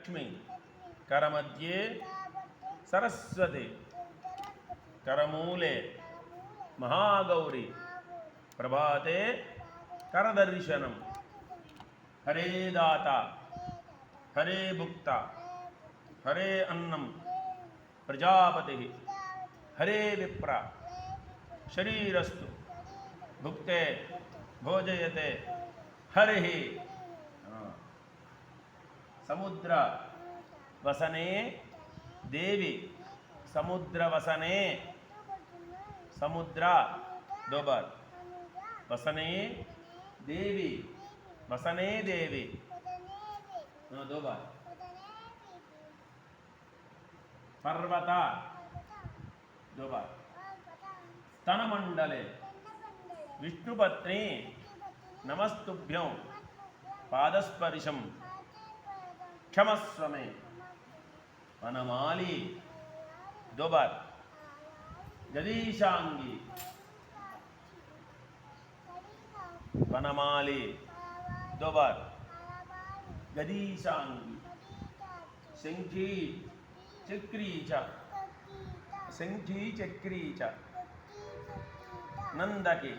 लक्ष्मी करमध्ये सरस्वती करमूले महागौरी प्रभाते करदर्शनम हरे दाता हरे भुक्ता हरे अन्नम प्रजापति हरे विप्र शरीरस्तु भुक्ते भोजयते हरि समुद्र वसने देवी समुद्र वसने समुद्र दो बार वसने देवी दो बार पर्वत दो बार स्तनमंडले विष्णुपत्नी नमस्तुभ्यं पादस्पर्शम क्षमस्व मे वनमाली दो बार जदीशांगी वनमाली दो बार गदीशांगी शंखी चक्री च नंदकी